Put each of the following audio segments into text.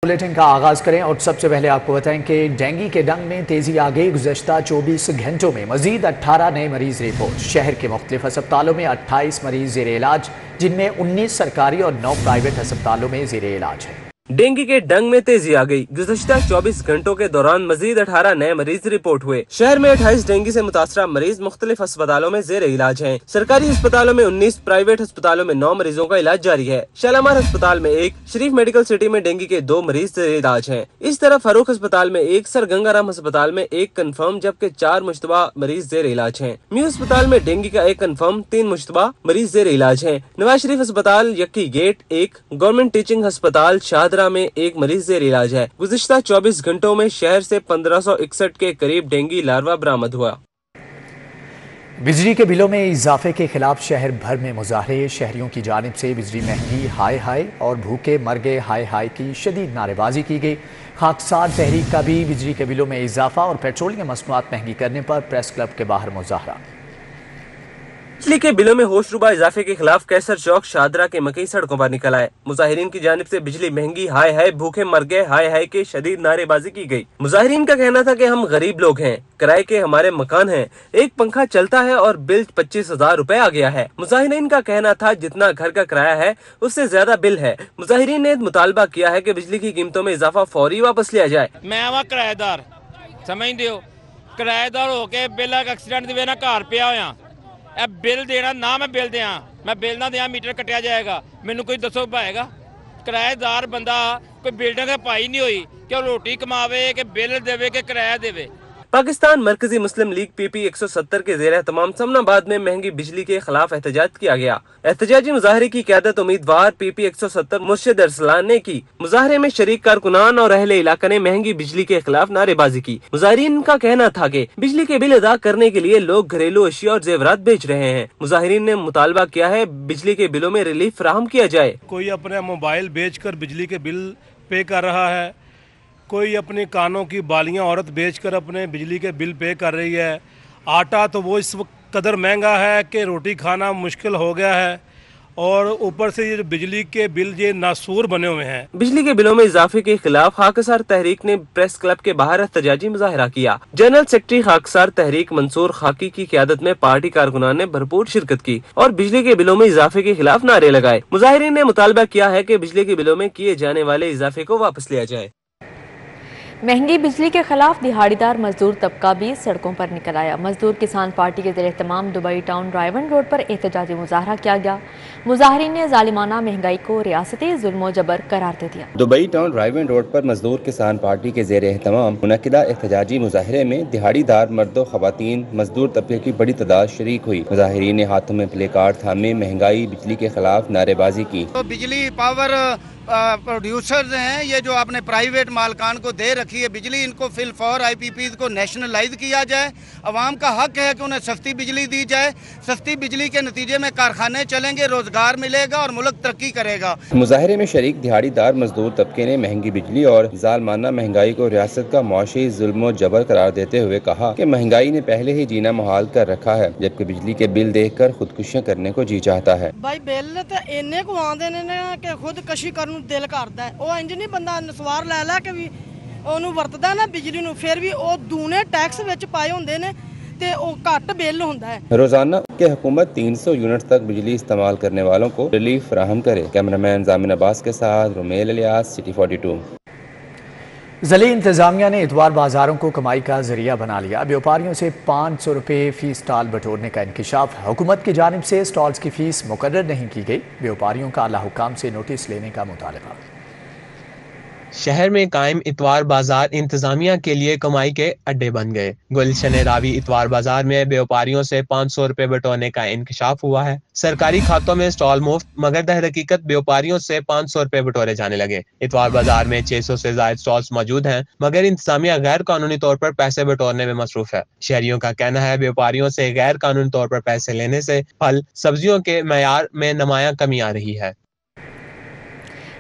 Bulletin का आगाज करें और सबसे पहले आपको बताएं कि डेंगू के डंग में तेजी आ गई। गुज़श्ता 24 घंटों में मजीद 18 नए मरीज रिपोर्ट। शहर के मुख्तलिफ अस्पतालों में 28 मरीज ज़ेर इलाज, जिनमें 19 सरकारी और 9 प्राइवेट अस्पतालों में ज़ेर इलाज है। डेंगू के डंग में तेजी आ गई। गुज़श्ता 24 घंटों के दौरान मजीद 18 नए मरीज रिपोर्ट हुए। शहर में 28 डेंगू से मुतासरा मरीज मुख्तलिफ अस्पतालों में जेर इलाज हैं। सरकारी अस्पतालों में 19, प्राइवेट अस्पतालों में 9 मरीजों का इलाज जारी है। शालामार अस्पताल में 1, शरीफ मेडिकल सिटी में डेंगू के 2 मरीज जेर इलाज हैं। इस तरह फारूक अस्पताल में 1, सर गंगाराम अस्पताल में 1 कन्फर्म, जबकि 4 मुश्तबा मरीज जेर इलाज हैं। म्यू अस्पताल में डेंगू का 1 कन्फर्म, 3 मुश्तबा मरीज जेर इलाज हैं। नवाज शरीफ अस्पताल यक्की गेट 1, गवर्नमेंट टीचिंग अस्पताल शाहदरा में 1 मरीज जेर इलाज है। गुज़श्ता 24 घंटों में शहर से 1561 के करीब डेंगू लार्वा बरामद हुआ। बिजली के बिलों में इजाफे के खिलाफ शहर भर में मुजाहरे। शहरियों की जानिब से बिजली महंगी हाय हाय और भूखे मर गए हाय हाय की शदीद नारेबाजी की गई। खाकसार तहरीक का भी बिजली के बिलों में इजाफा और पेट्रोलियम मसनूआत महंगी करने पर प्रेस क्लब के बाहर मुजाहरा। बिजली के बिलों में होशरुबा इजाफे के खिलाफ कैसर चौक शाहदरा के मकई सड़कों पर निकल आए। मुजाहिरीन की जानिब से बिजली महंगी हाय हाय, भूखे मर गए हाय हाय के शदीद नारेबाजी की गई। मुजाहिरीन का कहना था कि हम गरीब लोग हैं, किराए के हमारे मकान हैं, एक पंखा चलता है और बिल 25,000 रुपए आ गया है। मुजाहिरीन का कहना था जितना घर का किराया है उससे ज्यादा बिल है। मुजाहिरीन ने मुतालबा किया है कि बिजली की कीमतों में इजाफा फौरी वापस लिया जाए। मैं आवा किराएदार समझ दियो, किराएदार होके बिल एक्सीडेंट दी ना घर पिया होया बिल देना ना, मैं बिल दिया, मैं बिल ना दिया मीटर कटिया जाएगा। मैनू कोई दसो पाएगा? किराएदार बंदा कोई बिल्डिंग पाई नहीं हुई कि रोटी कमावे कि बिल देवे कि किराया देवे। पाकिस्तान मरकजी मुस्लिम लीग PP 170 के ज़ेर तमाम समनाबाद में महंगी बिजली के खिलाफ एहतजाज किया गया। एहतजाजी मुजाहरे की क़यादत उम्मीदवार PP 170 मुर्शिद अरसलान ने की। मुजाहरे में शरीक कारकुनान और अहले इलाका ने महंगी बिजली के खिलाफ नारेबाजी की। मुजाहिरीन का कहना था कि बिजली के बिल अदा करने के लिए लोग घरेलू अशिया और जेवरात बेच रहे हैं। मुजाहिरीन ने मुतालबा किया है बिजली के बिलों में रिलीफ फराहम किया जाए। कोई अपने मोबाइल बेच कर बिजली के बिल पे कर रहा है, कोई अपनी कानों की बालियां औरत बेचकर अपने बिजली के बिल पे कर रही है। आटा तो वो इस वक्त कदर महंगा है कि रोटी खाना मुश्किल हो गया है, और ऊपर से ये जो बिजली के बिल ये नासूर बने हुए हैं। बिजली के बिलों में इजाफे के खिलाफ खाकसार तहरीक ने प्रेस क्लब के बाहर एहतजाजी मुजाहरा किया। जनरल सेक्रेटरी खाकसार तहरीक मंसूर खाकी की क़यादत में पार्टी कारकुनान ने भरपूर शिरकत की और बिजली के बिलों में इजाफे के खिलाफ नारे लगाए। मुजाहिरीन ने मुतालबा किया है कि बिजली के बिलों में किए जाने वाले इजाफे को वापस लिया जाए। महंगी बिजली के खिलाफ दिहाड़ीदार मजदूर तबका भी सड़कों पर निकल आया। मजदूर किसान पार्टी के ज़ेर तमाम दुबई टाउन रायवन रोड पर एहतजाजी मुजाहरा किया गया। मुजाहिरीन ने जालिमाना महंगाई को रियासती जुल्म जबर करार दे दिया। दुबई टाउन रायवन रोड पर मजदूर किसान पार्टी के ज़ेर एहतमाम मुनक्किदा एहतजाजी मुजाहरे में दिहाड़ीदार मर्दों, खवातीन, मजदूर तबके की बड़ी तादाद शरीक हुई। मुजाहिरीन ने हाथों में प्ले कार्ड थामे महंगाई बिजली के खिलाफ नारेबाजी की। तो बिजली पावर प्रोड्यूसर्स हैं, ये जो आपने प्राइवेट मालकान को दे रखी है बिजली, इनको फिल फॉर IPPs को नेशनलाइज किया जाए। अवाम का हक है कि उन्हें सस्ती बिजली दी जाए। सस्ती बिजली के नतीजे में कारखाने चलेंगे, रोजगार मिलेगा और मुल्क तरक्की करेगा। मुजाहरे में शरीक दिहाड़ीदार मजदूर तबके ने महंगी बिजली और जालमाना महंगाई को रियासत का मुआशी जुल्म जबर करार देते हुए कहा कि महंगाई ने पहले ही जीना मुहाल कर रखा है, जबकि बिजली के बिल देख कर खुदकुशियाँ करने को जी चाहता है। भाई बिल तो इन्ने को आंदे ने कि खुदकशी करने दिल करता है। वो इंज नहीं बंदा नसवार लै लै के भी ਉਹਨੂੰ ਵਰਤਦਾ ਨਾ ਬਿਜਲੀ ਨੂੰ, ਫਿਰ ਵੀ ਉਹ ਦੂਨੇ टैक्स ਵਿੱਚ ਪਾਏ ਹੁੰਦੇ ਨੇ ਤੇ ਉਹ ਘੱਟ ਬਿੱਲ ਹੁੰਦਾ है। रोजाना के हुकूमत 300 यूनिट तक बिजली इस्तेमाल करने वालों को रिलीफ फराहम करे। कैमरामैन जामिन अब्बास के साथ रुमेल इलियास, सिटी 42। ज़िली इंतजामिया ने इतवार बाजारों को कमाई का जरिया बना लिया। व्यापारियों से 500 रुपये फी स्टॉल बटोरने का इंकिशाफ। हुकूमत की जानिब से स्टॉल्स की फीस मुकर्रर नहीं की गई। व्यापारियों का आला हुकाम से नोटिस लेने का मुतालबा। शहर में कायम इतवार बाजार इंतजामिया के लिए कमाई के अड्डे बन गए। गुलशन रावी इतवार बाजार में व्यापारियों से 500 रुपए बटोरने का इंकशाफ हुआ है। सरकारी खातों में स्टॉल मुफ्त, मगर दर हकीकत व्यापारियों से 500 रुपए बटोरे जाने लगे। इतवार बाजार में 600 से ज्यादा स्टॉल्स मौजूद हैं, मगर इंतजामिया गैर कानूनी तौर पर पैसे बटोरने में मसरूफ है। शहरियों का कहना है व्यापारियों से गैर कानूनी तौर पर पैसे लेने से फल सब्जियों के मयार में नुमायां कमी आ रही है।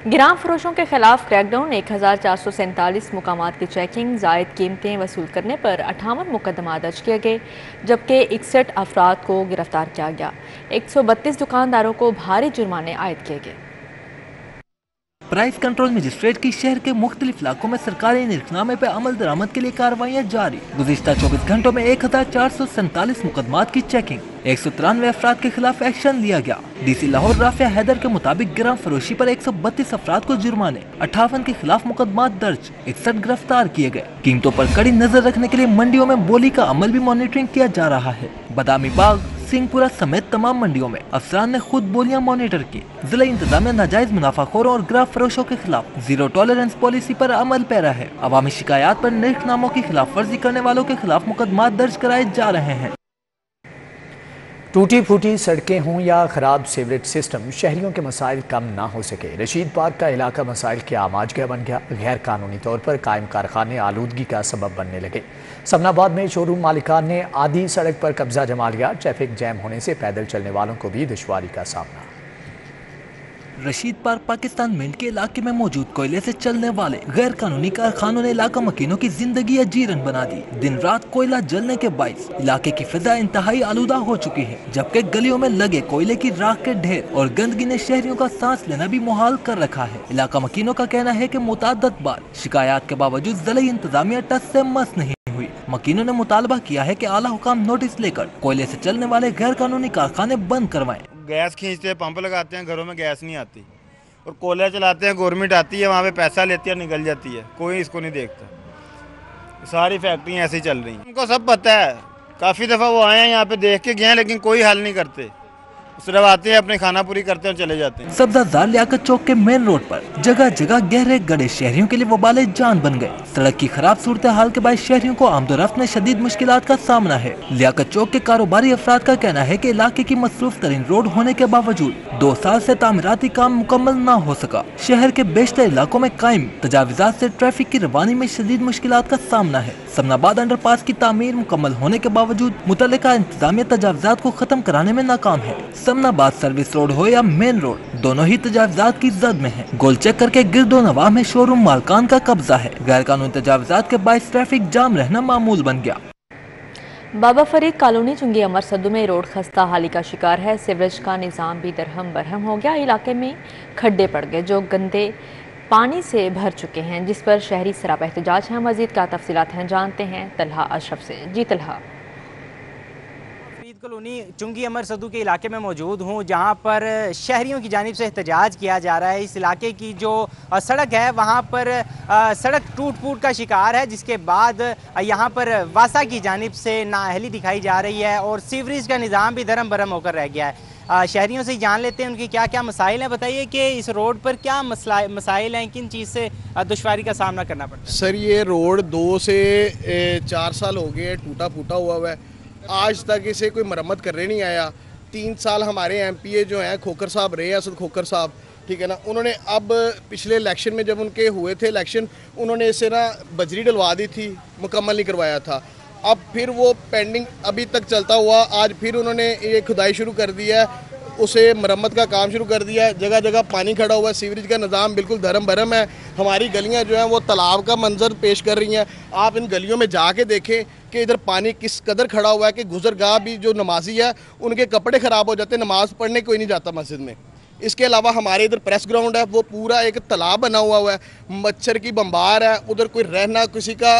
गिराम फरोशों के खिलाफ क्रैकडाउन। 1447 मुकामात की चेकिंग, जायद कीमतें वसूल करने पर 58 मुकदमा दर्ज किए गए, जबकि 61 अफराद को गिरफ्तार किया गया। 132 दुकानदारों को भारी जुर्माने आयद किए गए। प्राइस कंट्रोल मजिस्ट्रेट की शहर के मुख्तलिफ इलाकों में सरकारी निरखनामे पे अमल दरामद के लिए कार्रवाइयाँ जारी। गुज़िश्ता 24 घंटों में 1447 मुकदमात की चेकिंग, 193 अफराद के खिलाफ एक्शन लिया गया। DC लाहौर राफिया हैदर के मुताबिक ग्राम फरोशी पर 132 अफराद को जुर्माने, 58 के खिलाफ मुकदमात दर्ज, 61 गिरफ्तार किए गए। कीमतों पर कड़ी नजर रखने के लिए मंडियों में बोली का अमल भी मॉनिटरिंग किया जा रहा है। बादामी बाग, सिंहपुरा समेत तमाम मंडियों में अफसरान ने खुद बोलियां मॉनिटर की। जिला इंतजामिया नाजायज मुनाफाखोरों और ग्राफ फरोशों के खिलाफ जीरो टॉलरेंस पॉलिसी पर अमल पैरा है। अवामी शिकायत पर निर्खनामों की खिलाफ वर्जी करने वालों के खिलाफ मुकदमा दर्ज कराए जा रहे हैं। टूटी फूटी सड़कें हों या खराब सीवरेज सिस्टम, शहरियों के मसाइल कम ना हो सके। रशीद पार्क का इलाका मसाइल के आमाजगा बन गया। गैर कानूनी तौर पर कायम कारखाने आलूदगी का सबब बनने लगे। समनाबाद में शोरूम मालिकान ने आधी सड़क पर कब्जा जमा लिया। ट्रैफिक जैम होने से पैदल चलने वालों को भी दुश्वारी का सामना। रशीद पार्क पाकिस्तान मिंट के इलाके में मौजूद कोयले से चलने वाले गैर कानूनी कारखानों ने इलाका मकीनों की जिंदगी अजीरन बना दी। दिन रात कोयला जलने के बाइस इलाके की फिजा इंतहाई आलूदा हो चुकी है, जबकि गलियों में लगे कोयले की राख के ढेर और गंदगी ने शहरियों का सांस लेना भी मुहाल कर रखा है। इलाका मकीनों का कहना है कि मुतअद्दिद बार शिकायत के बावजूद जिला इंतजामिया टस से मस नहीं हुई। मकीनों ने मुतालबा किया है कि आला हुकाम नोटिस लेकर कोयले से चलने वाले गैर कानूनी कारखाने बंद करवाएं। गैस खींचते हैं, पंप लगाते हैं, घरों में गैस नहीं आती, और कोयला चलाते हैं, गवर्नमेंट आती है, वहाँ पे पैसा लेती है, निकल जाती है, कोई इसको नहीं देखता। सारी फैक्ट्रियाँ ऐसी चल रही हैं। उनको सब पता है, काफ़ी दफ़ा वो आए हैं यहाँ पे, देख के गए हैं, लेकिन कोई हल नहीं करते। सिर्फ आते हैं, अपने खाना पूरी करते हैं और चले जाते हैं। सब्जाजार लियाकत चौक के मेन रोड पर जगह जगह गहरे गड्ढे शहरियों के लिए वबाले जान बन गए। सड़क की खराब सूरत हाल के बाद शहरियों को आमदोरफ्त में शदीद मुश्किलात का सामना है। लियाकत चौक के कारोबारी अफराद का कहना है कि इलाके की मसरूफ तरीन रोड होने के बावजूद 2 साल से तामीराती काम मुकम्मल न हो सका। शहर के बेशतर इलाकों में कायम तजाविजात से ट्रैफिक की रवानी में शदीद मुश्किलात का सामना है। समनाबाद अंडरपास की तामीर मुकम्मल होने के बावजूद मुतल्लिका इंतजामिया तजाविजात को खत्म कराने में नाकाम है। समनाबाद सर्विस रोड हो या मेन रोड, दोनों ही तजाविजात की जद में है। गोल चक्कर के गिरदो नवाह में शोरूम मालकान का कब्जा है। गैर कानूनी तजाविजात के बाइस ट्रैफिक जाम रहना मामूल बन गया। बाबा फरीद कॉलोनी चुंगी अमर सद्दू में रोड खस्ता हाली का शिकार है। सीवरेज का निज़ाम भी दरहम बरहम हो गया। इलाके में खड्डे पड़ गए जो गंदे पानी से भर चुके हैं, जिस पर शहरी सरापा एहतजाज हैं। मजीद क्या तफसीलात हैं जानते हैं तलहा अशरफ से। जी तलहा। कॉलोनी चुंगी अमर सद्दू के इलाके में मौजूद हूँ, जहाँ पर शहरियों की जानिब से एहतजाज किया जा रहा है। इस इलाके की जो सड़क है वहाँ पर सड़क टूट फूट का शिकार है, जिसके बाद यहाँ पर वासा की जानिब से नाअहली दिखाई जा रही है और सीवरेज का निज़ाम भी धर्म भरम होकर रह गया है। शहरियों से जान लेते हैं उनकी क्या क्या मसाइल हैं। बताइए कि इस रोड पर क्या मसाइल हैं, किन चीज़ से दुश्वारी का सामना करना पड़ता है? सर, ये रोड 2 से 4 साल हो गए टूटा फूटा हुआ है। आज तक इसे कोई मरम्मत करने नहीं आया। 3 साल हमारे MPA जो हैं खोखर साहब रहे, असद खोखर साहब, ठीक है ना, उन्होंने अब पिछले इलेक्शन में जब उनके हुए थे इलेक्शन, उन्होंने इसे ना बजरी डलवा दी थी, मुकम्मल नहीं करवाया था। अब फिर वो पेंडिंग अभी तक चलता हुआ, आज फिर उन्होंने ये खुदाई शुरू कर दिया है, उसे मरम्मत का काम शुरू कर दिया है। जगह जगह पानी खड़ा हुआ है, सीवरेज का निज़ाम बिल्कुल धर्म भरम है। हमारी गलियां जो हैं वो तालाब का मंजर पेश कर रही हैं। आप इन गलियों में जाके देखें कि इधर पानी किस कदर खड़ा हुआ है कि गुजरगाह भी जो नमाजी है उनके कपड़े ख़राब हो जाते हैं, नमाज पढ़ने कोई नहीं जाता मस्जिद में। इसके अलावा हमारे इधर प्रेस ग्राउंड है, वो पूरा एक तालाब बना हुआ है, मच्छर की बम्बार है, उधर कोई रहना किसी का,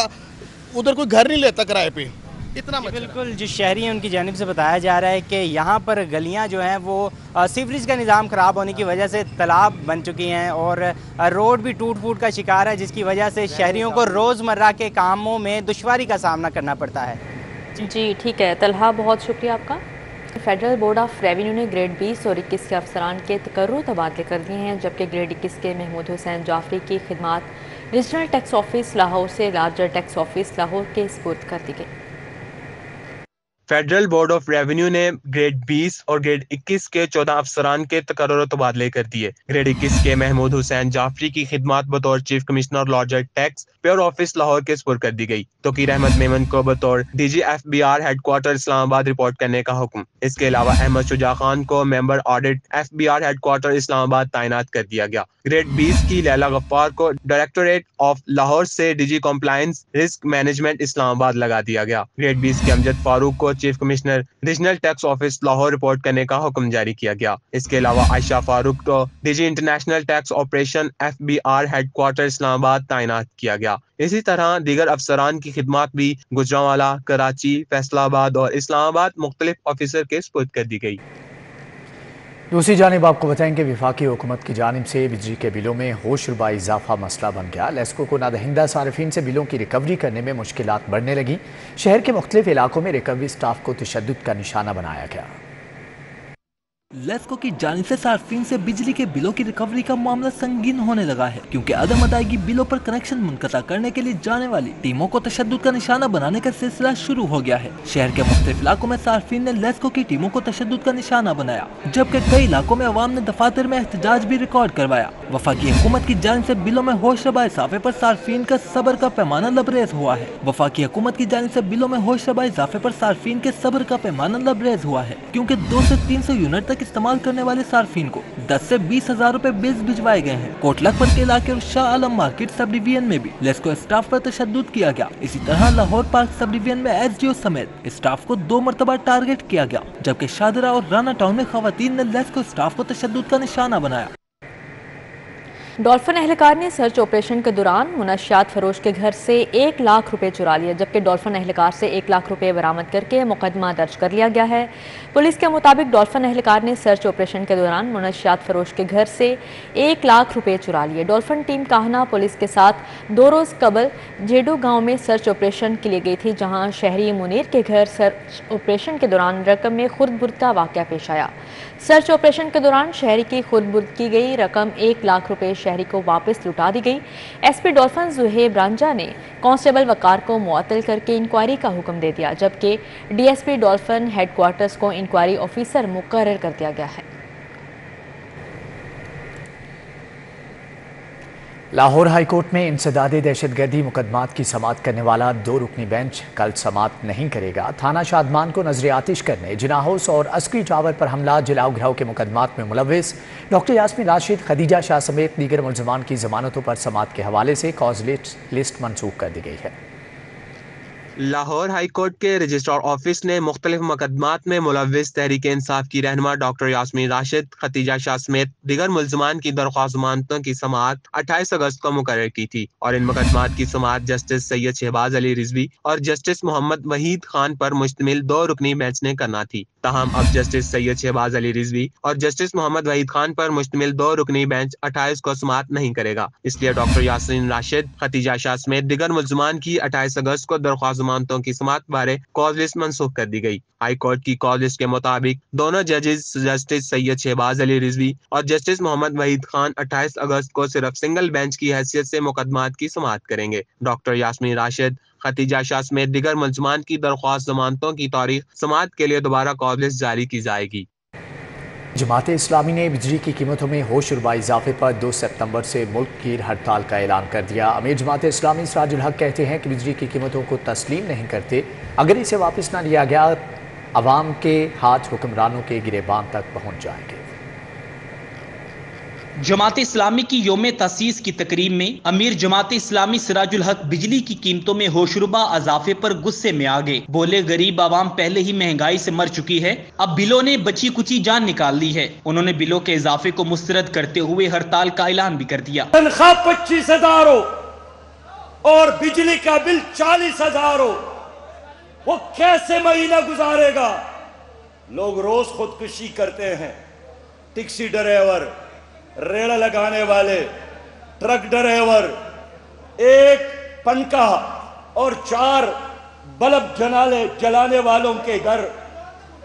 उधर कोई घर नहीं लेता किराए पे, इतना बिल्कुल जो शहरी हैं उनकी जानिब से बताया जा रहा है कि यहाँ पर गलियाँ जो हैं वो सीवरेज का निज़ाम ख़राब होने की वजह से तालाब बन चुकी हैं और रोड भी टूट फूट का शिकार है, जिसकी वजह से शहरियों को रोज़मर्रा के कामों में दुश्वारी का सामना करना पड़ता है। जी ठीक है तलहा, बहुत शुक्रिया आपका। फेडरल बोर्ड ऑफ रेवेन्यू ने ग्रेड 20 और 21 के अफसरान के तकर्रुर तबादले कर दिए हैं, जबकि ग्रेड 21 के महमूद हुसैन जाफरी की खिदमात रीजनल टैक्स ऑफिस लाहौर से लार्जर टैक्स ऑफिस लाहौर के स्पुर्द कर दी गई। फेडरल बोर्ड ऑफ रेवेन्यू ने ग्रेड 20 और ग्रेड 21 के 14 अफसरान के तकर्रुर तबादले कर दिए। ग्रेड 21 के महमूद हुसैन जाफरी की खिदमात बतौर chief commissioner larger tax pure office Lahore के स्पुर्द कर दी गई। तोकीर अहमद मेमन को बतौर DG FBR headquarter Islamabad report करने का हुक्म। इसके अलावा अहमद शुजा खान को member audit FBR headquarter Islamabad तैनात कर दिया गया। ग्रेड 20 की लैला गफ्फार को डायरेक्टोरेट ऑफ लाहौर से DG compliance risk management Islamabad लगा दिया गया। ग्रेड 20 के अमजद फारूक को chief commissioner regional tax office Lahore report کرنے کا حکم جاری کیا گیا۔ اس کے علاوہ عائشہ فاروق کو D G international tax operation FBR headquarter Islamabad تعینات کیا گیا۔ اسی طرح دیگر افسران کی خدمات بھی گجرانوالہ، کراچی، فیصل آباد اور اسلام آباد مختلف آفیسر کے سپرد کر دی گئی۔ دوسری جانب آپ کو بتائیں کہ وفاقی حکومت کی جانب سے بجلی کے بلوں میں ہوش ربا اضافہ مسئلہ بن گیا۔ لیسکو کو نادہندہ صارفین سے بلوں کی ریکوری کرنے میں مشکلات بڑھنے لگیں۔ شہر کے مختلف علاقوں میں ریکوری سٹاف کو تشدد کا نشانہ بنایا گیا۔ لیسکو کی جانب سے صارفین سے بجلی کے بلوں کی ریکوری کا معاملہ سنگین ہونے لگا ہے، کیونکہ عدم ادائیگی بلوں پر کنیکشن منقطع کرنے کے لیے جانے والی ٹیموں کو تشدد کا نشانہ بنانے کا سلسلہ شروع ہو گیا ہے۔ شہر کے مختلف علاقوں میں صارفین نے لیسکو کی ٹیموں کو تشدد کا نشانہ بنایا، جبکہ کئی علاقوں میں عوام نے دفاتر میں احتجاج بھی ریکارڈ کروایا۔ وفاقی حکومت کی جانب سے بلوں میں ہوش ربا اضافے پر صارفین کا صبر کا پیمانہ لبریز ہوا ہے۔ وفاقی حکومت کی جانب سے بلوں میں ہوش ربا اضافے پر صارفین کے صبر کا پیمانہ لبریز ہوا ہے، کیونکہ 200 سے 300 یونٹ تک استعمال کرنے والے صارفین کو 10 سے 20 ہزار روپے بلز بھجوائے گئے ہیں۔ کوٹ لکھپت کے علاقے اور شاہ عالم مارکیٹ سب ڈویژن میں بھی لیسکو اسٹاف پر تشدد کیا گیا۔ اسی طرح لاہور پارک سب ڈویژن میں SDO سمیت اسٹاف کو 2 مرتبہ ٹارگٹ کیا گیا، جبکہ شادرہ اور رانا ٹاؤن میں خواتین نے لیسکو اسٹاف کو تشدد کا نشانہ بنایا۔ ڈولفن اہلکار نے سرچ آپریشن کے دوران منشیات فروش کے گھر سے 1 لاکھ روپے چرا لیا، جبکہ ڈولفن اہلکار سے 1 لاکھ روپے برآمد کر کے مقدمہ درج کر لیا گیا ہے۔ پولیس کے مطابق ڈولفن اہلکار نے سرچ آپریشن کے دوران منشیات فروش کے گھر سے 1 لاکھ روپے چرا لیے۔ ڈولفن ٹیم کاہنا پولیس کے ساتھ 2 روز قبل جیڈو گاؤں میں سرچ آپریشن کے لیے گئی تھی، جہاں شہری منیر کے گھر سرچ آپریشن کے دوران رقم میں خرد برد کا واقعہ پیش آیا۔ سرچ آپریشن کے دوران شہری کی خرد برد کی گئی رقم 1 لاکھ روپے شہری کو واپس لوٹا دی گئی۔ SP ڈولفن زہیب رانجا نے کانسٹیبل وقار کو معطل کر کے انکوائری کا حکم دے دیا، جبکہ DSP ڈولفن ہیڈ کوارٹرز کو انکوائری آفیسر مقرر کر دیا گیا ہے۔ لاہور ہائی کورٹ میں انسداد دہشت گردی مقدمات کی سماعت کرنے والا 2 رکنی بینچ کل سماعت نہیں کرے گا۔ تھانہ شادمان کو نظر آتش کرنے، جناح ہاؤس اور عسکری ٹاور پر حملہ، جلاؤ گھراؤ کے مقدمات میں ملوث ڈاکٹر یاسمین راشد، خدیجہ شاہ سمیت دیگر ملزمان کی ضمانتوں پر سماعت کے حوالے سے کاز لسٹ منسوخ کر دی گئی ہے۔ لاہور ہائی کورٹ کے رجسٹرار آفس نے مختلف مقدمات میں ملوث تحریک انصاف کی رہنما ڈاکٹر یاسمین راشد، خدیجہ شاہ سمیت دیگر ملزمان کی درخواست ضمانتوں کی سماعت 28 اگست کو مقرر کی تھی، اور ان مقدمات کی سماعت جسٹس سید شہباز علی رضوی اور جسٹس محمد وحید خان پر مشتمل 2 رکنی بینچ نے کرنا تھی۔ تاہم اب جسٹس سید شہباز علی رضوی اور جسٹس محمد وحید خان پر مشتمل 2 رکنی بینچ 28 کو سماعت نہیں کرے گا۔ اس لیے ڈاکٹر یاسمین راشد، خدیجہ شاہ سمیت دیگر ملزمان کی 28 اگست کو درخواست ضمانتوں کی سماعت بارے کاز لسٹ منسوخ کر دی گئی۔ ہائی کورٹ کی کاز لسٹ کے مطابق دونوں ججز جسٹس سید شہباز علی رضوی اور جسٹس محمد وحید خان 28 اگست کو صرف سنگل بینچ کی حیثیت سے مقدمات کی سماعت کریں گے۔ ڈاکٹر یاسمین راشد، خدیجہ شاہ سمیت دیگر ملزمان کی درخواست ضمانتوں کی تاریخ سماعت کے لیے دوبارہ کاز لسٹ جاری کی جائے گی۔ جماعت اسلامی نے بجلی کی قیمتوں میں ہوش ربا اضافے پر 2 ستمبر سے ملک گیر ہڑتال کا اعلان کر دیا۔ امیر جماعت اسلامی سراج الحق کہتے ہیں کہ بجلی کی قیمتوں کو تسلیم نہیں کرتے، اگر اسے واپس نہ لیا گیا عوام کے ہاتھ حکمرانوں کے گریبان تک پہنچ جائیں گے۔ جماعت اسلامی کی یوم تاسیس کی تقریب میں امیر جماعت اسلامی سراج الحق بجلی کی قیمتوں میں ہوشربا اضافے پر غصے میں آ گئے۔ بولے غریب عوام پہلے ہی مہنگائی سے مر چکی ہے، اب بلوں نے بچی کچی جان نکال لی ہے۔ انہوں نے بلوں کے اضافے کو مسترد کرتے ہوئے ہڑتال کا اعلان بھی کر دیا۔ تنخواہ 25,000 ہو اور بجلی کا بل 40,000 ہو، وہ کیسے مہینہ گزارے گا؟ لوگ روز خودکشی کرتے ہیں، ٹیکسی ڈرائیور، ریڑھ لگانے والے، ٹرک ڈرائیور، 1 پنکھا اور 4 بلب جلانے والوں کے گھر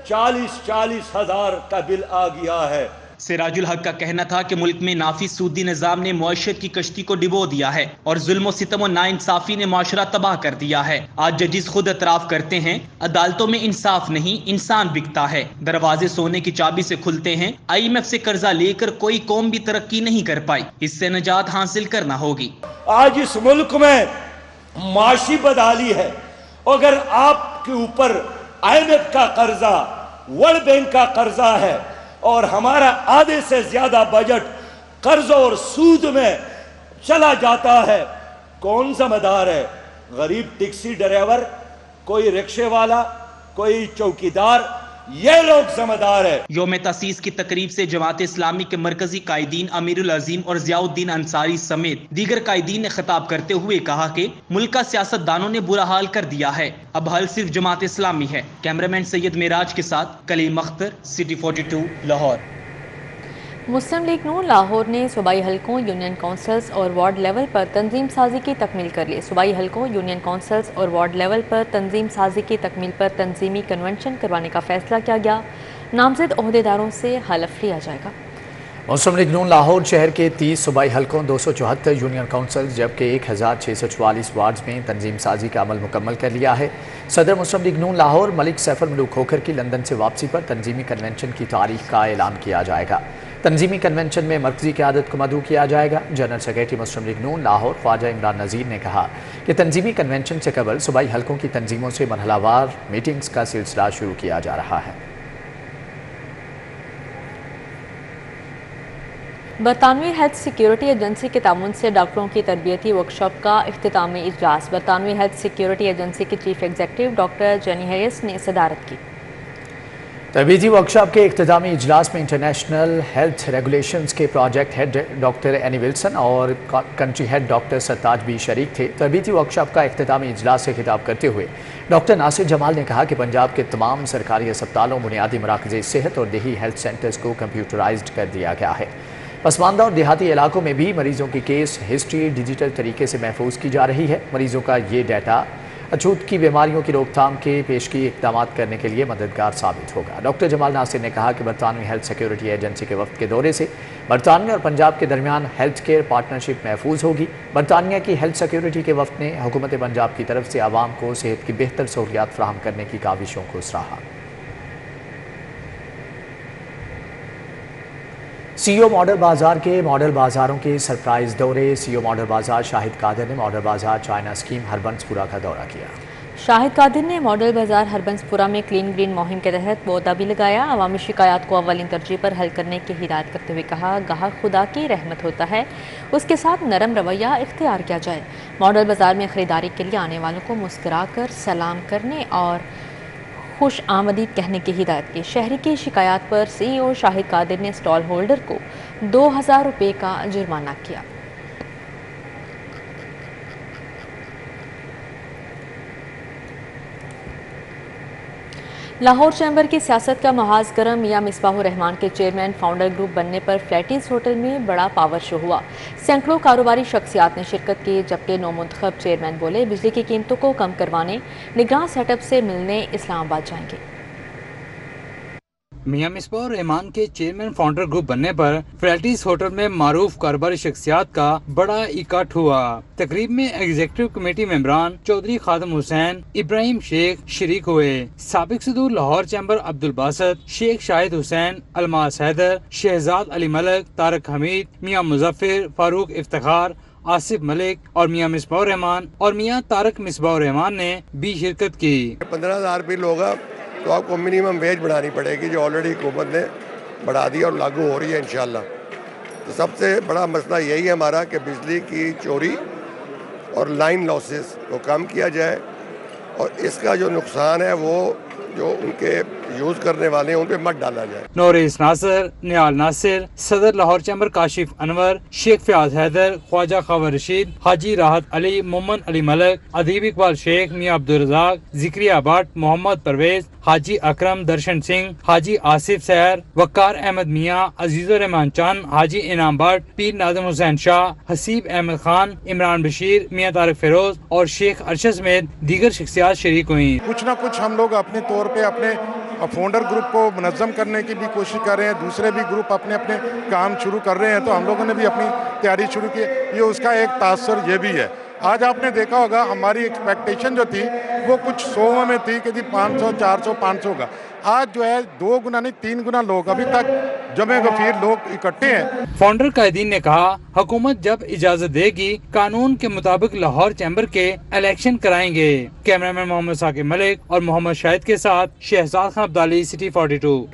40,000 کا بل آ گیا ہے۔ سراج الحق کا کہنا تھا کہ ملک میں نافذ سودی نظام نے معیشت کی کشتی کو ڈبو دیا ہے اور ظلم و ستم و ناانصافی نے معاشرہ تباہ کر دیا ہے۔ آج ججز خود اعتراف کرتے ہیں عدالتوں میں انصاف نہیں، انسان بکتا ہے۔ دروازے سونے کی چابی سے کھلتے ہیں۔ IMF سے قرضہ لے کر کوئی قوم بھی ترقی نہیں کر پائی، اس سے نجات حاصل کرنا ہوگی۔ آج اس ملک میں معاشی بدحالی ہے، اگر آپ کے اوپر IMF کا قرضہ، ورلڈ بینک کا قرضہ ہے اور ہمارا آدھے سے زیادہ بجٹ قرض اور سود میں چلا جاتا ہے، کون ذمہ دار ہے؟ غریب ٹیکسی ڈرائیور، کوئی رکشے والا، कोई चौकीदार, ये लोग जिम्मेदार है। योम तसीस की तकरीब से जमात इस्लामी के मरकजी कायदीन अमीरुल अजीम और जियाउद्दीन अंसारी समेत दीगर कायदीन ने खिताब करते हुए कहा कि मुल्क का सियासतदानों ने बुरा हाल कर दिया है, अब हल सिर्फ जमात इस्लामी है। कैमरामैन सैयद मेराज के साथ कलीम अख्तर, सिटी 42, लाहौर। मुस्लिम लीग नून लाहौर ने सूबाई हलकों, यूनियन काउंसिल्स और वार्ड लेवल पर तंजीम साजी की तकमील कर ली। सूबाई हलकों, यूनियन काउंसिल्स और वार्ड लेवल पर तंजीम साजी की तकमील पर तंजीमी कन्वेंशन करवाने का फैसला किया गया। नामजद ओहदेदारों से हलफ लिया जाएगा। मुस्लिम लीग नून लाहौर शहर के 30 सूबाई हलकों, 274 यूनियन काउंसिल जबकि 1644 वार्ड्स में तंजीम साजी का अमल मुकम्मल कर लिया है। सदर मुस्लिम लीग नून लाहौर मलिक सैफुल मलूक खोखर की लंदन से वापसी पर तंजीमी कन्वेंशन की तारीख का ऐलान किया जाएगा। तंजीमी कन्वेंशन में मरकजी क़यादत को मदऊ किया जाएगा। जनरल सेक्रेटरी मुस्लिम लीग नून लाहौर ख्वाजा इमरान नज़ीर ने कहा कि तंजीमी कन्वेंशन से कबल सूबाई हलकों की तंजीमों से मरहलावार मीटिंग्स का सिलसिला शुरू किया जा रहा है। बरतानवी हेल्थ सिक्योरिटी एजेंसी के तामुन से डॉक्टरों की तरबियती वर्कशॉप का इख्तितामी इजलास बरतानवी हेल्थ सिक्योरिटी एजेंसी की chief executive doctor jenny Harris ने सदारत की। तरबीती वर्कशॉप के इख्तितामी इजलास में इंटरनेशनल हेल्थ रेगुलेशंस के project head doctor any Wilson और कंट्री हेड डॉक्टर सरताज भी शरीक थे। तरबीती वर्कशॉप का इख्तितामी इजलास से खिताब करते हुए डॉक्टर नासिर जमाल ने कहा कि पंजाब के तमाम सरकारी अस्पतालों, बुनियादी मराकज़ सेहत और देही हेल्थ सेंटर्स को कंप्यूटराइज्ड कर दिया गया है। पसमानदा और देहाती इलाकों में भी मरीजों की केस हिस्ट्री डिजिटल तरीके से महफूज की जा रही है। मरीजों का ये डाटा अछूत की बीमारियों की रोकथाम के पेशगी इक़दाम करने के लिए मददगार साबित होगा। डॉक्टर जमाल नासिर ने कहा कि बरतानवी हेल्थ सिक्योरिटी एजेंसी के वक्त के दौरे से बरतानिया और पंजाब के दरमियान हेल्थ केयर पार्टनरशिप महफूज होगी। बरतानिया की हेल्थ सिक्योरिटी के वक्त ने हुकूमत पंजाब की तरफ से आवाम को सेहत की बेहतर सहूलियात फराहम करने की काविशों को सराहा। सीईओ मॉडल बाजार के मॉडल बाजारों के सरप्राइज दौरे। सीईओ मॉडल बाजार शाहिद कादिर ने मॉडल बाजार चाइना स्कीम हरबंसपुरा का दौरा किया। शाहिद कादिर ने मॉडल बाजार हरबंसपुरा में क्लीन ग्रीन मुहिम के तहत पौधा भी लगाया। अवामी शिकायत को अव्वलीन तरजीह पर हल करने की हिदायत करते हुए कहा, गाहक खुदा की रहमत होता है, उसके साथ नरम रवैया इख्तियार किया जाए। मॉडल बाजार में खरीदारी के लिए आने वालों को मुस्कुरा कर सलाम करने और खुश आमदीद कहने की हिदायत की। शहरी की शिकायत पर सीईओ शाहिद कादिर ने स्टॉल होल्डर को 2000 रुपये का जुर्माना किया। लाहौर चैम्बर की सियासत का महाज गरम। मियां मिसबाहुर रहमान के चेयरमैन फाउंडर ग्रुप बनने पर फ्लैटीज होटल में बड़ा पावर शो हुआ। सैकड़ों कारोबारी शख्सियात ने शिरकत की, जबकि नौमुंतखब चेयरमैन बोले बिजली की कीमतों को कम करवाने निगरान सेटअप से मिलने इस्लामाबाद जाएंगे। मियां मिसबाहुर रहमान के चेयरमैन फाउंडर ग्रुप बनने पर फ्लैटीज होटल में मारूफ कारोबारी शख्सियात का बड़ा इकट्ठ हुआ। तकरीब में एग्जीक्यूटिव कमेटी मेंबरान चौधरी खादम हुसैन, इब्राहिम शेख शरीक हुए। साबिक सदूर लाहौर चैम्बर अब्दुल बासत, शेख शाहिद हुसैन, अलमास हैदर, शहजाद अली मलक, तारक हमीद, मियां मुजफ्फर, फारूक इफ्तिखार, आसिफ मलिक और मियां मिसबाहुर रहमान और मियां तारक मिसबाहुर रहमान ने भी शिरकत की। 15,000 रुपये लोग तो आपको मिनिमम वेज बढ़ानी पड़ेगी, जो ऑलरेडी हुकूमत ने बढ़ा दी और लागू हो रही है इंशाल्लाह। तो सबसे बड़ा मसला यही है हमारा कि बिजली की चोरी और लाइन लॉसेस को कम किया जाए और इसका जो नुकसान है वो जो उनके यूज करने वाले हैं उन पे मत डाला जाए। नौरेस नासिर, नियाल नासिर, सदर लाहौर चैम्बर काशिफ अनवर, शेख फयाज हैदर, ख्वाजा खबर रशीद, हाजी राहत अली, मोमन अली मलक, अदीब इकबाल शेख, मियां अब्दुल रज़ाक, जिक्रिया भट्ट, मोहम्मद परवेज, हाजी अकरम, दर्शन सिंह, हाजी आसिफ सैर, वक्कार अहमद मियां, अजीजुर रहमान चंद, हाजी इनाम भट्ट, पीर नाज़िम हुसैन शाह, हसीब अहमद खान, इमरान बशीर, मियां तारिक फिरोज और शेख अरशद समेत दीगर शख्सियात शरीक हुई। कुछ न कुछ हम लोग अपने तौर पे अपने फाउंडर ग्रुप को मुनज़्ज़म करने की भी कोशिश कर रहे हैं। दूसरे भी ग्रुप अपने अपने काम शुरू कर रहे हैं, तो हम लोगों ने भी अपनी तैयारी शुरू की। ये उसका एक तासर ये भी है। आज आपने देखा होगा हमारी एक्सपेक्टेशन जो थी वो कुछ 100 में थी कि जी 500, 400, 500 का। आज जो है 2 गुना नहीं 3 गुना लोग अभी तक जमे गफीर लोग इकट्ठे हैं। फाउंडर कायदीन ने कहा, हुकूमत जब इजाजत देगी कानून के मुताबिक लाहौर चैम्बर के इलेक्शन कराएंगे। कैमरामैन मोहम्मद साकिब मलिक और मोहम्मद शाहिद के साथ शहजाद खान अब्दाली, सिटी 42।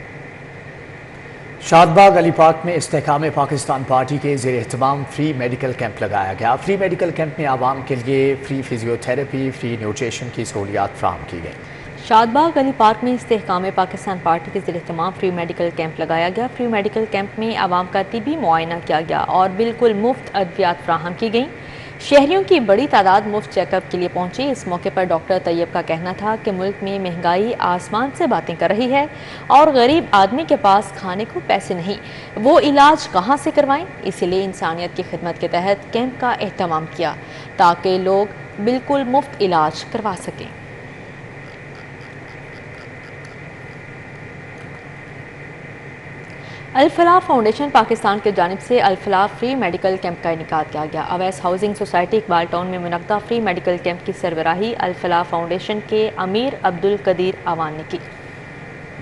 शादबाग अली पार्क में इस्तेहकाम पाकिस्तान पार्टी के ज़ेर एहतमाम फ्री मेडिकल कैंप लगाया गया। फ्री मेडिकल कैंप में आवाम के लिए फ्री फिजियोथेरेपी, फ्री न्यूट्रिशन की सहूलियात फराहम की गई। शादबाग अली पार्क में इस्तेहकाम पाकिस्तान पार्टी के ज़रिए तमाम फ्री मेडिकल कैंप लगाया गया। फ्री मेडिकल कैंप में आवाम का तिबी मुआयना किया गया और बिल्कुल मुफ्त अद्वियात फराहम की गई। शहरियों की बड़ी तादाद मुफ्त चेकअप के लिए पहुंची। इस मौके पर डॉक्टर तैयब का कहना था कि मुल्क में महंगाई आसमान से बातें कर रही है और गरीब आदमी के पास खाने को पैसे नहीं, वो इलाज कहाँ से करवाएं। इसीलिए इंसानियत की खिदमत के तहत कैंप का एहतमाम किया ताकि लोग बिल्कुल मुफ्त इलाज करवा सकें। अल-फलाह फाउंडेशन पाकिस्तान की जानिब से अल-फलाह फ्री मेडिकल कैंप का इनेकाद किया गया। Awais housing society Iqbal town में मुनक्दा फ्री मेडिकल कैंप की सरबराही अल-फलाह फाउंडेशन के अमीर अब्दुल कदीर आवान ने की।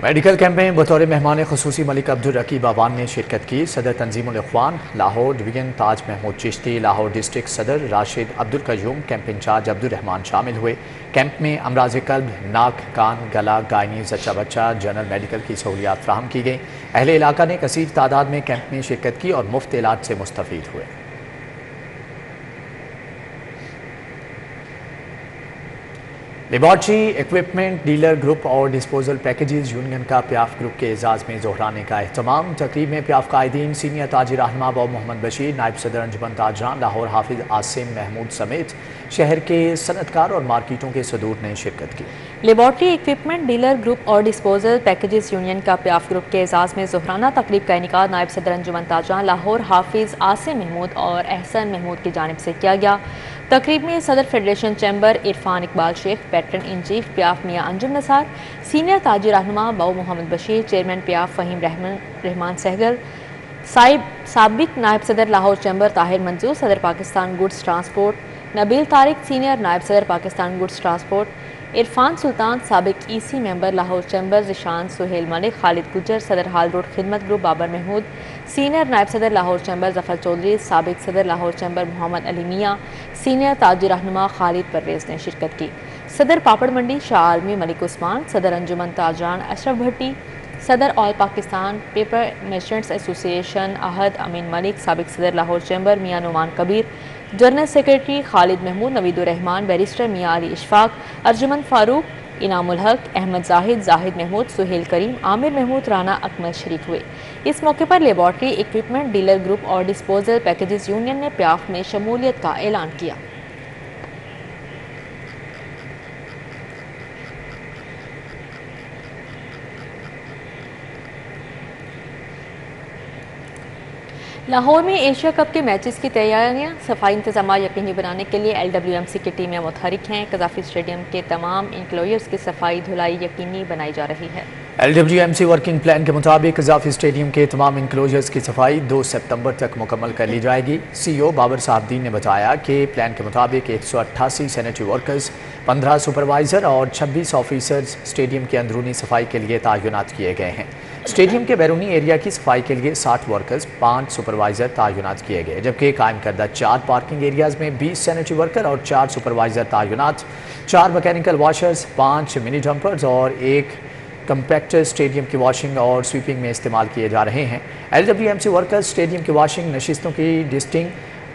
मेडिकल कैंप में बतौर मेहमान खुसूसी मलिक अब्दुल रकीब आवान ने शिरकत की। सदर तंजीमुल इख्वान लाहौर डिवीजन ताज महमूद चिश्ती, लाहौर डिस्ट्रिक्ट सदर राशिद अब्दुल कयूम, कैंप इंचार्ज अब्दुल रहमान शामिल हुए। कैंप में अमराज कल्ब, नाक, कान, गला, गायनी, जच्चा बच्चा, जनरल मेडिकल की सहूलियात फ्राहम की गई। अहले इलाका ने कसीर तादाद में कैंप में शिरकत की और मुफ्त इलाज से मुस्तफीद हुए। लेबॉर्ट्री इक्विपमेंट डीलर ग्रुप और डिस्पोजल पैकेजेस यूनियन का प्याफ ग्रुप के एजाज़ में जोहराने का एहतमाम। तकरीब में प्याफ कायदीन, सीनियर ताजिर रहनुमा बाबू मोहम्मद बशीर, नायब सदर अंजुमन ताजरान, लाहौर हाफिज आसिम महमूद समेत शहर के सनतकार और मार्केटों के सदूर ने शिरकत की। लेबॉर्ट्री इक्विपमेंट डीलर ग्रुप और डिस्पोजल पैकेजेस यूनियन का प्याफ ग्रुप के एजाज़ में जोहराना तकरीब का इनेकाद नायब सदर अंजुमन ताजरान, लाहौर हाफिज आसिम महमूद और एहसन महमूद की जानिब से किया गया। तकरीब में सदर federation chamber Irfan Iqbal Sheikh, patron in chief PIAF Mian Anjum Nisar, senior ताजिर रहनुमा बाबू मोहम्मद बशीर, चेयरमैन प्याफ फ़हीम रहमान सहगल, साबिक नायब सदर लाहौर चैम्बर ताहिर मंजूर, सदर Pakistan goods transport Nabeel Tariq, senior नायब सदर पाकिस्तान गुड्स ट्रांसपोर्ट इरफान सुल्तान, साबिक EC member Lahore chamber Zeeshan Sohail Malik, Khalid Gujjar, सदर हाल रोड खिदमत ग्रुप बाबर महमूद, सीनियर नायब सदर लाहौर चैम्बर जफर चौधरी, साबिक सदर लाहौर चैम्बर मोहम्मद अली मियाँ, सीनियर ताजिर रहनुमा खालिद परवेज़ ने शिरकत की। सदर पापड़ मंडी शाह आलमी मलिक उस्मान, सदर अंजुमन ताजरान अशरफ भट्टी, सदर all Pakistan paper merchants association Ahad Amin Malik, साबिक सदर Lahore chamber Mian Noman Kabir, general secretary Khalid Mahmood, Naveedur Rehman, barrister Mian Ali Ishfaq, Arjuman Farooq, Inamul हक, अहमद जाहिद, जाहिद महमूद, सुहेल करीम, आमिर महमूद, राना अकमल शरीक हुए। इस मौके पर लेबॉर्ट्री इक्विपमेंट डीलर ग्रुप और डिस्पोजल पैकेजेस यूनियन ने प्याफ में शमूलियत का ऐलान किया। लाहौर में एशिया कप के मैचेस की तैयारियां सफाई इंतजाम यकीनी बनाने के लिए LWMC की टीमें मुतहरिक हैं। कज़ाफी स्टेडियम के तमाम इंक्लोजर्स की सफाई धुलाई यकीनी बनाई जा रही है। LWMC वर्किंग प्लान के मुताबिक कज़ाफी स्टेडियम के तमाम इंक्लोजर्स की सफाई 2 सितंबर तक मुकम्मल कर ली जाएगी। CEO बाबर साहबदीन ने बताया कि प्लान के मुताबिक 188 सैनिटरी वर्कर्स, 15 सुपरवाइज़र और 26 ऑफिसर्स स्टेडियम की अंदरूनी सफाई के लिए तैनात किए गए हैं। स्टेडियम के बैरूनी एरिया की सफाई के लिए 60 वर्कर्स, 5 सुपरवाइज़र तैनात किए गए, जबकि कायम करदा 4 पार्किंग एरियाज़ में 20 सैनिटरी वर्कर और 4 सुपरवाइज़र तैनात, 4 मैकेनिकल वॉशर्स, 5 मिनी डंपर्स और 1 कंपैक्टर स्टेडियम की वॉशिंग और स्वीपिंग में इस्तेमाल किए जा रहे हैं। LWMC वर्कर्स स्टेडियम की वॉशिंग, नशिस्तों की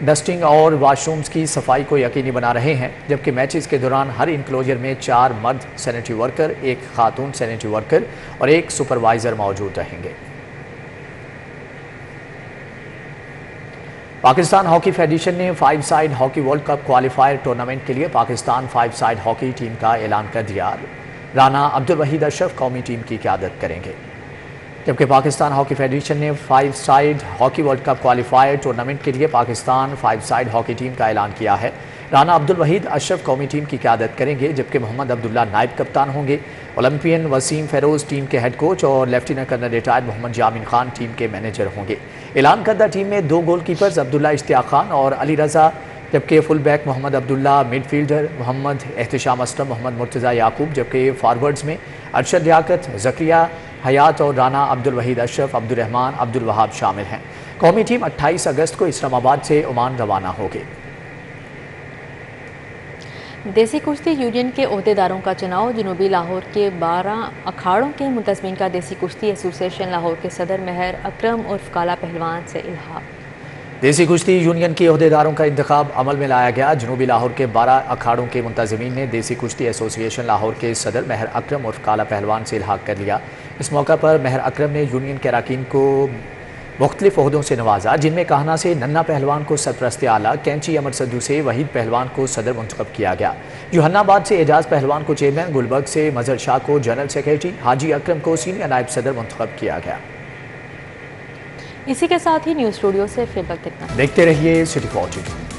डस्टिंग और वाशरूम्स की सफाई को यकीनी बना रहे हैं, जबकि मैचेस के दौरान हर इंक्लोजर में 4 मर्द सैनिटरी वर्कर, 1 खातून सैनिटरी वर्कर और 1 सुपरवाइज़र मौजूद रहेंगे। पाकिस्तान हॉकी फेडरेशन ने 5 side hockey world cup qualifier tournament के लिए पाकिस्तान 5 साइड हॉकी टीम का ऐलान कर दिया। राना अब्दुल वहीद अशरफ कौमी टीम की क़यादत करेंगे, जबकि पाकिस्तान हॉकी फेडरेशन ने 5 side hockey world cup qualifier tournament के लिए पाकिस्तान 5 साइड हॉकी टीम का ऐलान किया है। राना अब्दुल वहीद अशरफ कौमी टीम की क़यादत करेंगे, जबकि मोहम्मद अब्दुल्ला नायब कप्तान होंगे। ओलंपियन वसीम फेरोज़ टीम के हेड कोच और लेफ्टिनेंट कर्नल रिटायर्ड मोहम्मद यामीन खान टीम के मैनेजर होंगे। ऐलान करदा टीम में 2 गोलकीपर्स अब्दुल्ला इश्तियाक खान और अली रज़ा, जबकि full back Mohammad Abdullah, midfielder Mohammad Ehtisham Aslam, Mohammad Murtaza Yaqoob, जबकि फॉरवर्ड्स में अरशद लियाकत, ज़करिया हयात और राना अब्दुल वहीद अशरफ, अब्दुल रहमान, अब्दुल वहाब शामिल हैं। कौमी टीम 28 अगस्त को इस्लामाबाद से ओमान रवाना होगी। देसी कुश्ती यूनियन के ओहदेदारों का चुनाव। जनूबी लाहौर के 12 अखाड़ों के मुंतज़मीन का देसी कुश्ती एसोसिएशन लाहौर के सदर महर अकरम उर्फ काला पहलवान से इल्हाक। देसी कुश्ती यूनियन के अहदेदारों का इंतखाब अमल में लाया गया। जनूबी लाहौर के 12 अखाड़ों के मुंतज़मीन ने देसी कुश्ती एसोसिएशन लाहौर के सदर महर अकरम और काला पहलवान से इल्हाक कर लिया। इस मौका पर महर अकरम ने यूनियन के अरकान को मुख्तलिफ ओहदों से नवाजा, जिनमें काहना से नन्ना पहलवान को सरपरस्त आला, कैंची अमर सद्दू से वहीद पहलवान को सदर मुंतखब किया गया। जोहन्नाबाद से एजाज पहलवान को चेयरमैन, गुलबर्ग से मजहर शाह को जनरल सेक्रेटरी, हाजी अकरम को सीनियर नायब सदर मुंतखब किया गया। इसी के साथ ही न्यूज़ स्टूडियो से फिर वक्त इतना। देखते रहिए सिटी 14।